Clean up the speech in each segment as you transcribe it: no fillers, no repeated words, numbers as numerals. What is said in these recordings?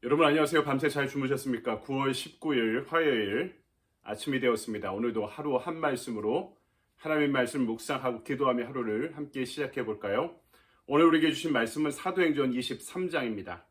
여러분 안녕하세요. 밤새 잘 주무셨습니까? 9월 19일 화요일 아침이 되었습니다. 오늘도 하루 한 말씀으로 하나님의 말씀 묵상하고 기도하며 하루를 함께 시작해 볼까요? 오늘 우리에게 주신 말씀은 사도행전 23장입니다.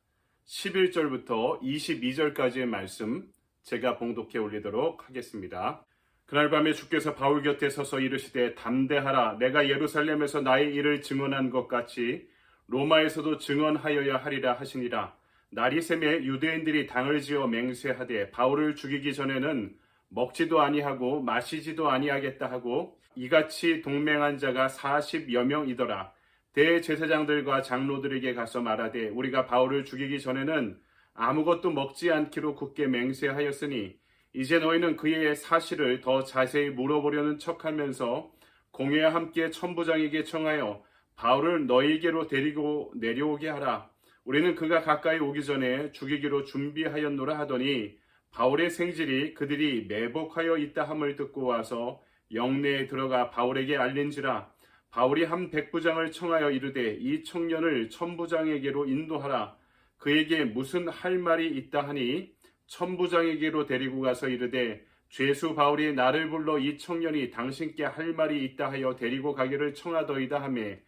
11절부터 22절까지의 말씀 제가 봉독해 올리도록 하겠습니다. 그날 밤에 주께서 바울 곁에 서서 이르시되 담대하라. 내가 예루살렘에서 나의 일을 증언한 것 같이 로마에서도 증언하여야 하리라 하시니라. 날이 새매 유대인들이 당을 지어 맹세하되 바울을 죽이기 전에는 먹지도 아니하고 마시지도 아니하겠다 하고 이같이 동맹한 자가 40여 명이더라. 대제사장들과 장로들에게 가서 말하되 우리가 바울을 죽이기 전에는 아무것도 먹지 않기로 굳게 맹세하였으니 이제 너희는 그의 사실을 더 자세히 물어보려는 척하면서 공회와 함께 천부장에게 청하여 바울을 너희에게로 데리고 내려오게 하라. 우리는 그가 가까이 오기 전에 죽이기로 준비하였노라 하더니 바울의 생질이 그들이 매복하여 있다 함을 듣고 와서 영내에 들어가 바울에게 알린지라. 바울이 한 백부장을 청하여 이르되 이 청년을 천부장에게로 인도하라. 그에게 무슨 할 말이 있다 하니 천부장에게로 데리고 가서 이르되 죄수 바울이 나를 불러 이 청년이 당신께 할 말이 있다 하여 데리고 가기를 청하더이다 하매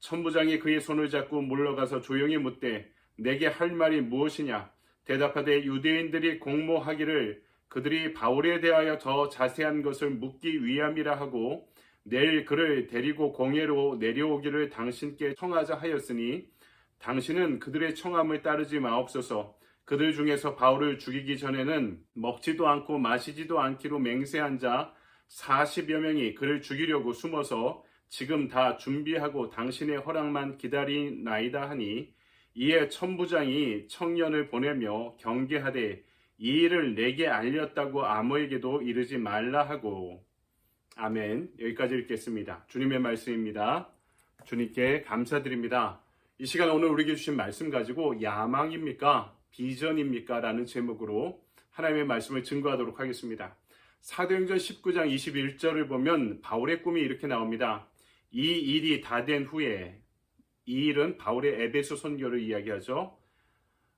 천부장이 그의 손을 잡고 물러가서 조용히 묻되 내게 할 말이 무엇이냐? 대답하되 유대인들이 공모하기를 그들이 바울에 대하여 더 자세한 것을 묻기 위함이라 하고 내일 그를 데리고 공회로 내려오기를 당신께 청하자 하였으니 당신은 그들의 청함을 따르지 마옵소서. 그들 중에서 바울을 죽이기 전에는 먹지도 않고 마시지도 않기로 맹세한 자 40여 명이 그를 죽이려고 숨어서 지금 다 준비하고 당신의 허락만 기다리나이다 하니 이에 천부장이 청년을 보내며 경계하되 이 일을 내게 알렸다고 아무에게도 이르지 말라 하고. 아멘. 여기까지 읽겠습니다. 주님의 말씀입니다. 주님께 감사드립니다. 이 시간 오늘 우리에게 주신 말씀 가지고 야망입니까? 비전입니까? 라는 제목으로 하나님의 말씀을 증거하도록 하겠습니다. 사도행전 19장 21절을 보면 바울의 꿈이 이렇게 나옵니다. 이 일이 다 된 후에, 이 일은 바울의 에베소 선교를 이야기하죠.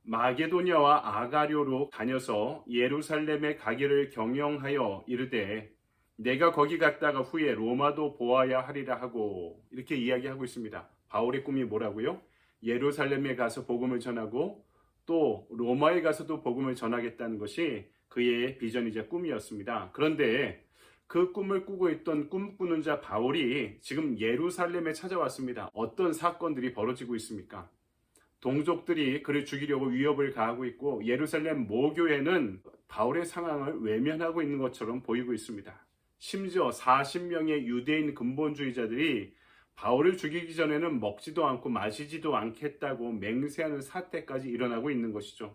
마게도냐와 아가료로 다녀서 예루살렘에 가기를 경영하여 이르되 내가 거기 갔다가 후에 로마도 보아야 하리라 하고 이렇게 이야기하고 있습니다. 바울의 꿈이 뭐라고요? 예루살렘에 가서 복음을 전하고 또 로마에 가서도 복음을 전하겠다는 것이 그의 비전이자 꿈이었습니다. 그런데 그 꿈을 꾸고 있던 꿈꾸는 자 바울이 지금 예루살렘에 찾아왔습니다. 어떤 사건들이 벌어지고 있습니까? 동족들이 그를 죽이려고 위협을 가하고 있고 예루살렘 모교회는 바울의 상황을 외면하고 있는 것처럼 보이고 있습니다. 심지어 40명의 유대인 근본주의자들이 바울을 죽이기 전에는 먹지도 않고 마시지도 않겠다고 맹세하는 사태까지 일어나고 있는 것이죠.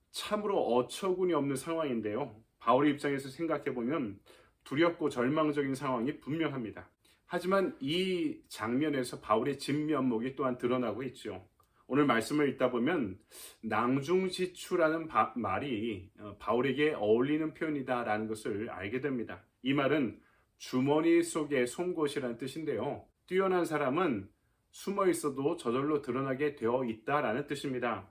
참으로 어처구니 없는 상황인데요. 바울의 입장에서 생각해보면 두렵고 절망적인 상황이 분명합니다. 하지만 이 장면에서 바울의 진면목이 또한 드러나고 있죠. 오늘 말씀을 읽다 보면 낭중지추라는 말이 바울에게 어울리는 표현이다라는 것을 알게 됩니다. 이 말은 주머니 속의 송곳이라는 뜻인데요. 뛰어난 사람은 숨어 있어도 저절로 드러나게 되어 있다라는 뜻입니다.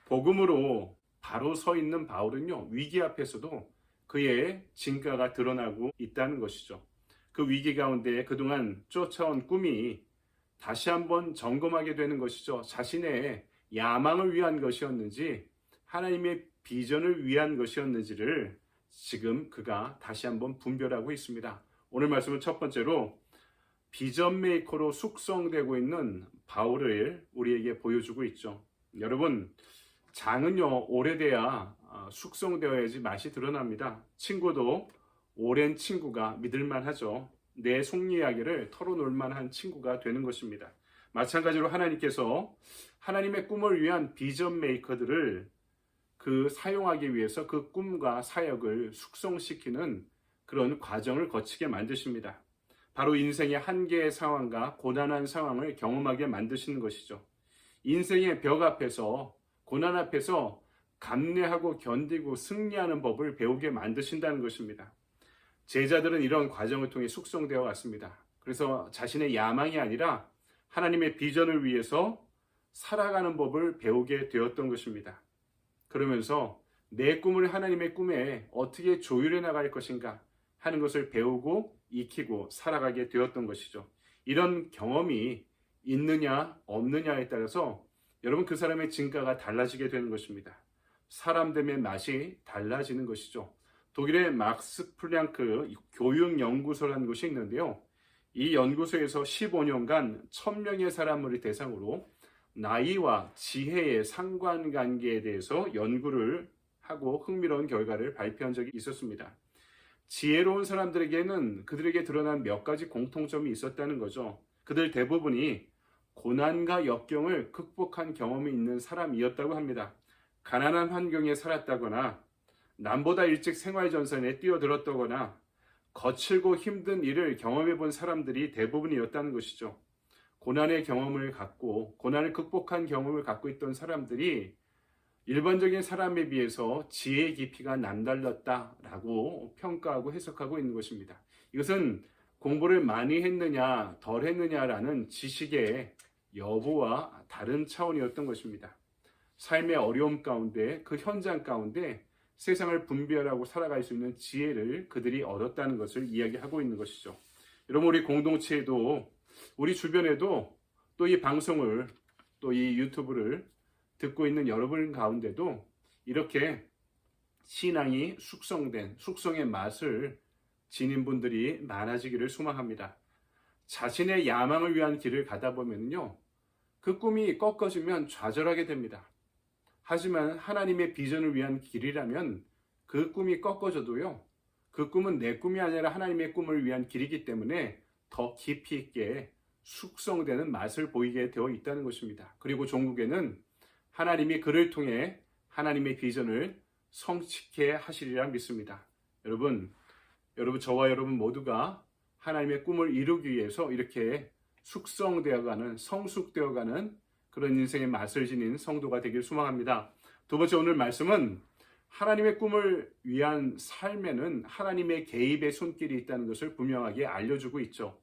복음으로 바로 서 있는 바울은요, 위기 앞에서도 그의 진가가 드러나고 있다는 것이죠. 그 위기 가운데 그동안 쫓아온 꿈이 다시 한번 점검하게 되는 것이죠. 자신의 야망을 위한 것이었는지 하나님의 비전을 위한 것이었는지를 지금 그가 다시 한번 분별하고 있습니다. 오늘 말씀은 첫 번째로 비전 메이커로 숙성되고 있는 바울을 우리에게 보여주고 있죠. 여러분, 장은요 오래돼야 숙성되어야지 맛이 드러납니다. 친구도 오랜 친구가 믿을만 하죠. 내 속 이야기를 털어놓을 만한 친구가 되는 것입니다. 마찬가지로 하나님께서 하나님의 꿈을 위한 비전 메이커들을 사용하기 위해서 그 꿈과 사역을 숙성시키는 그런 과정을 거치게 만드십니다. 바로 인생의 한계의 상황과 고난한 상황을 경험하게 만드시는 것이죠. 인생의 벽 앞에서 고난 앞에서 감내하고 견디고 승리하는 법을 배우게 만드신다는 것입니다. 제자들은 이런 과정을 통해 숙성되어 왔습니다. 그래서 자신의 야망이 아니라 하나님의 비전을 위해서 살아가는 법을 배우게 되었던 것입니다. 그러면서 내 꿈을 하나님의 꿈에 어떻게 조율해 나갈 것인가 하는 것을 배우고 익히고 살아가게 되었던 것이죠. 이런 경험이 있느냐 없느냐에 따라서 여러분 그 사람의 진가가 달라지게 되는 것입니다. 사람됨의 맛이 달라지는 것이죠. 독일의 막스 플랑크 교육연구소라는 곳이 있는데요. 이 연구소에서 15년간 1000명의 사람을 대상으로 나이와 지혜의 상관관계에 대해서 연구를 하고 흥미로운 결과를 발표한 적이 있었습니다. 지혜로운 사람들에게는 그들에게 드러난 몇 가지 공통점이 있었다는 거죠. 그들 대부분이 고난과 역경을 극복한 경험이 있는 사람이었다고 합니다. 가난한 환경에 살았다거나 남보다 일찍 생활전선에 뛰어들었다거나 거칠고 힘든 일을 경험해 본 사람들이 대부분이었다는 것이죠. 고난의 경험을 갖고 고난을 극복한 경험을 갖고 있던 사람들이 일반적인 사람에 비해서 지혜의 깊이가 남달랐다라고 평가하고 해석하고 있는 것입니다. 이것은 공부를 많이 했느냐 덜 했느냐라는 지식의 여부와 다른 차원이었던 것입니다. 삶의 어려움 가운데 그 현장 가운데 세상을 분별하고 살아갈 수 있는 지혜를 그들이 얻었다는 것을 이야기하고 있는 것이죠. 여러분 우리 공동체에도 우리 주변에도 또 이 방송을 또 이 유튜브를 듣고 있는 여러분 가운데도 이렇게 신앙이 숙성된 숙성의 맛을 지닌 분들이 많아지기를 소망합니다. 자신의 야망을 위한 길을 가다 보면요, 그 꿈이 꺾어지면 좌절하게 됩니다. 하지만 하나님의 비전을 위한 길이라면 그 꿈이 꺾어져도요, 그 꿈은 내 꿈이 아니라 하나님의 꿈을 위한 길이기 때문에 더 깊이 있게 숙성되는 맛을 보이게 되어 있다는 것입니다. 그리고 종국에는 하나님이 그를 통해 하나님의 비전을 성취케 하시리라 믿습니다. 여러분 저와 여러분 모두가 하나님의 꿈을 이루기 위해서 이렇게 숙성되어가는 성숙되어가는 그런 인생의 맛을 지닌 성도가 되길 소망합니다. 두 번째 오늘 말씀은 하나님의 꿈을 위한 삶에는 하나님의 개입의 손길이 있다는 것을 분명하게 알려주고 있죠.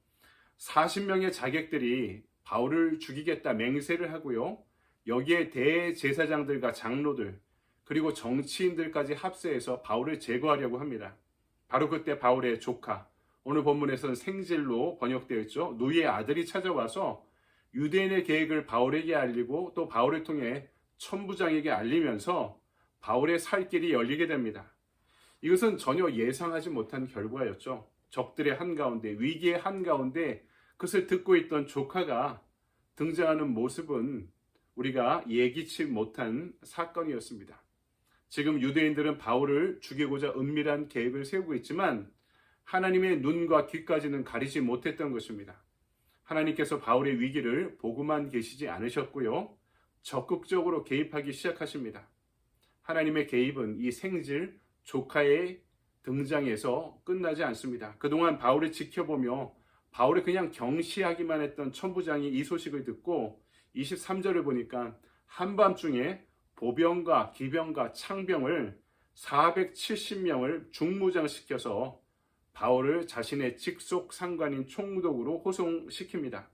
40명의 자객들이 바울을 죽이겠다 맹세를 하고요. 여기에 대제사장들과 장로들 그리고 정치인들까지 합세해서 바울을 제거하려고 합니다. 바로 그때 바울의 조카, 오늘 본문에서는 생질로 번역되어 있죠. 누이의 아들이 찾아와서 유대인의 계획을 바울에게 알리고 또 바울을 통해 천부장에게 알리면서 바울의 살 길이 열리게 됩니다. 이것은 전혀 예상하지 못한 결과였죠. 적들의 한가운데, 위기의 한가운데 그것을 듣고 있던 조카가 등장하는 모습은 우리가 예기치 못한 사건이었습니다. 지금 유대인들은 바울을 죽이고자 은밀한 계획을 세우고 있지만 하나님의 눈과 귀까지는 가리지 못했던 것입니다. 하나님께서 바울의 위기를 보고만 계시지 않으셨고요. 적극적으로 개입하기 시작하십니다. 하나님의 개입은 이 생질 조카의 등장에서 끝나지 않습니다. 그동안 바울을 지켜보며 바울을 그냥 경시하기만 했던 천부장이 이 소식을 듣고 23절을 보니까 한밤중에 보병과 기병과 창병을 470명을 중무장시켜서 바울을 자신의 직속 상관인 총독으로 호송시킵니다.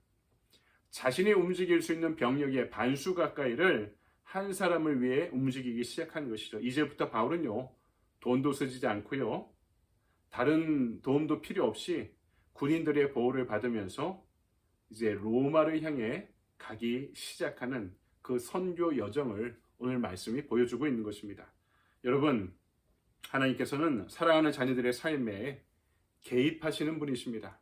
자신이 움직일 수 있는 병력의 반수 가까이를 한 사람을 위해 움직이기 시작한 것이죠. 이제부터 바울은요, 돈도 쓰지 않고요, 다른 도움도 필요 없이 군인들의 보호를 받으면서 이제 로마를 향해 가기 시작하는 그 선교 여정을 오늘 말씀이 보여주고 있는 것입니다. 여러분, 하나님께서는 사랑하는 자녀들의 삶에 개입하시는 분이십니다.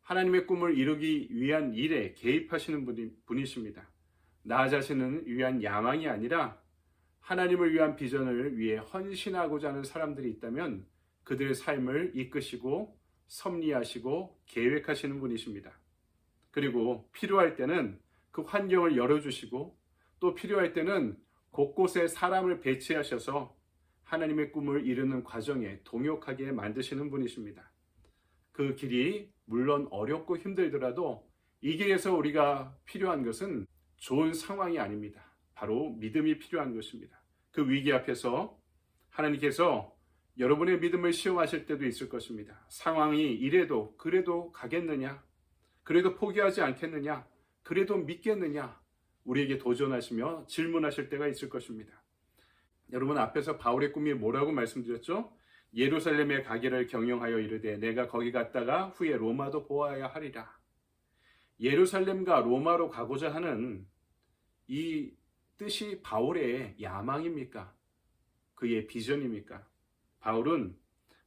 하나님의 꿈을 이루기 위한 일에 개입하시는 분이십니다. 나 자신을 위한 야망이 아니라 하나님을 위한 비전을 위해 헌신하고자 하는 사람들이 있다면 그들의 삶을 이끄시고 섭리하시고 계획하시는 분이십니다. 그리고 필요할 때는 그 환경을 열어주시고 또 필요할 때는 곳곳에 사람을 배치하셔서 하나님의 꿈을 이루는 과정에 동역하게 만드시는 분이십니다. 그 길이 물론 어렵고 힘들더라도 이 길에서 우리가 필요한 것은 좋은 상황이 아닙니다. 바로 믿음이 필요한 것입니다. 그 위기 앞에서 하나님께서 여러분의 믿음을 시험하실 때도 있을 것입니다. 상황이 이래도 그래도 가겠느냐? 그래도 포기하지 않겠느냐? 그래도 믿겠느냐? 우리에게 도전하시며 질문하실 때가 있을 것입니다. 여러분 앞에서 바울의 꿈이 뭐라고 말씀드렸죠? 예루살렘에 가기를 경영하여 이르되 내가 거기 갔다가 후에 로마도 보아야 하리라. 예루살렘과 로마로 가고자 하는 이 뜻이 바울의 야망입니까? 그의 비전입니까? 바울은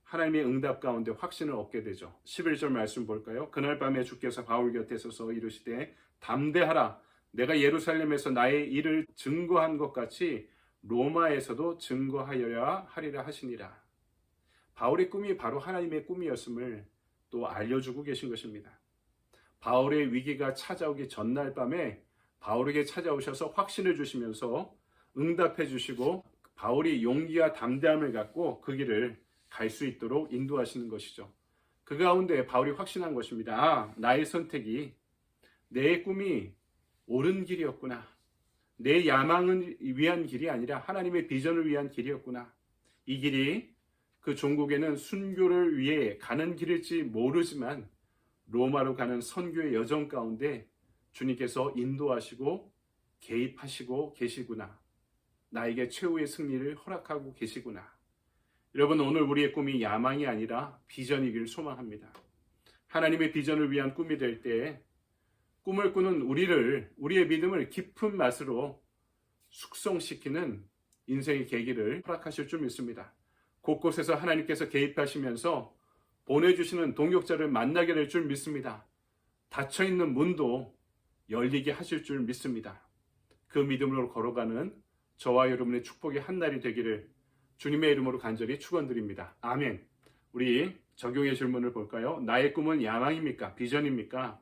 하나님의 응답 가운데 확신을 얻게 되죠. 11절 말씀 볼까요? 그날 밤에 주께서 바울 곁에 서서 이르시되 담대하라. 내가 예루살렘에서 나의 일을 증거한 것 같이 로마에서도 증거하여야 하리라 하시니라. 바울의 꿈이 바로 하나님의 꿈이었음을 또 알려주고 계신 것입니다. 바울의 위기가 찾아오기 전날 밤에 바울에게 찾아오셔서 확신을 주시면서 응답해 주시고 바울이 용기와 담대함을 갖고 그 길을 갈 수 있도록 인도하시는 것이죠. 그 가운데 바울이 확신한 것입니다. 아, 나의 선택이 내 꿈이 옳은 길이었구나. 내 야망을 위한 길이 아니라 하나님의 비전을 위한 길이었구나. 이 길이 그 종국에는 순교를 위해 가는 길일지 모르지만 로마로 가는 선교의 여정 가운데 주님께서 인도하시고 개입하시고 계시구나. 나에게 최후의 승리를 허락하고 계시구나. 여러분, 오늘 우리의 꿈이 야망이 아니라 비전이길 소망합니다. 하나님의 비전을 위한 꿈이 될 때 꿈을 꾸는 우리의 믿음을 깊은 맛으로 숙성시키는 인생의 계기를 허락하실 줄 믿습니다. 곳곳에서 하나님께서 개입하시면서 보내주시는 동역자를 만나게 될 줄 믿습니다. 닫혀있는 문도 열리게 하실 줄 믿습니다. 그 믿음으로 걸어가는 저와 여러분의 축복의 한 날이 되기를 주님의 이름으로 간절히 축원드립니다. 아멘. 우리 적용의 질문을 볼까요? 나의 꿈은 야망입니까? 비전입니까?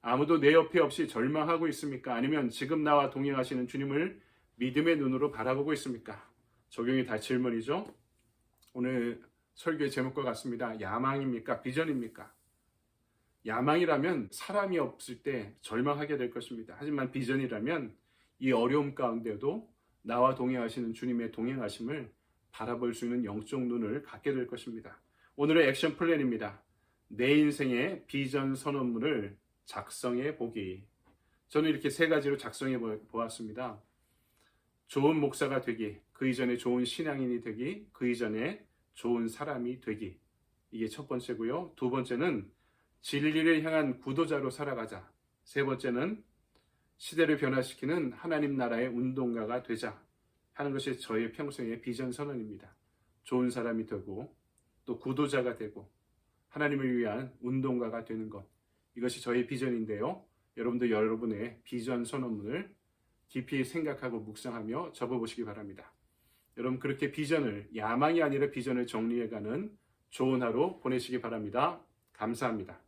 아무도 내 옆에 없이 절망하고 있습니까? 아니면 지금 나와 동행하시는 주님을 믿음의 눈으로 바라보고 있습니까? 적용이 다 질문이죠. 오늘 설교의 제목과 같습니다. 야망입니까? 비전입니까? 야망이라면 사람이 없을 때 절망하게 될 것입니다. 하지만 비전이라면 이 어려움 가운데도 나와 동행하시는 주님의 동행하심을 바라볼 수 있는 영적 눈을 갖게 될 것입니다. 오늘의 액션 플랜입니다. 내 인생의 비전 선언문을 작성해 보기. 저는 이렇게 세 가지로 작성해 보았습니다. 좋은 목사가 되기, 그 이전에 좋은 신앙인이 되기, 그 이전에 좋은 사람이 되기. 이게 첫 번째고요. 두 번째는 진리를 향한 구도자로 살아가자. 세 번째는 시대를 변화시키는 하나님 나라의 운동가가 되자 하는 것이 저의 평생의 비전 선언입니다. 좋은 사람이 되고 또 구도자가 되고 하나님을 위한 운동가가 되는 것. 이것이 저의 비전인데요. 여러분도 여러분의 비전 선언문을 깊이 생각하고 묵상하며 적어보시기 바랍니다. 여러분 그렇게 비전을, 야망이 아니라 비전을 정리해가는 좋은 하루 보내시기 바랍니다. 감사합니다.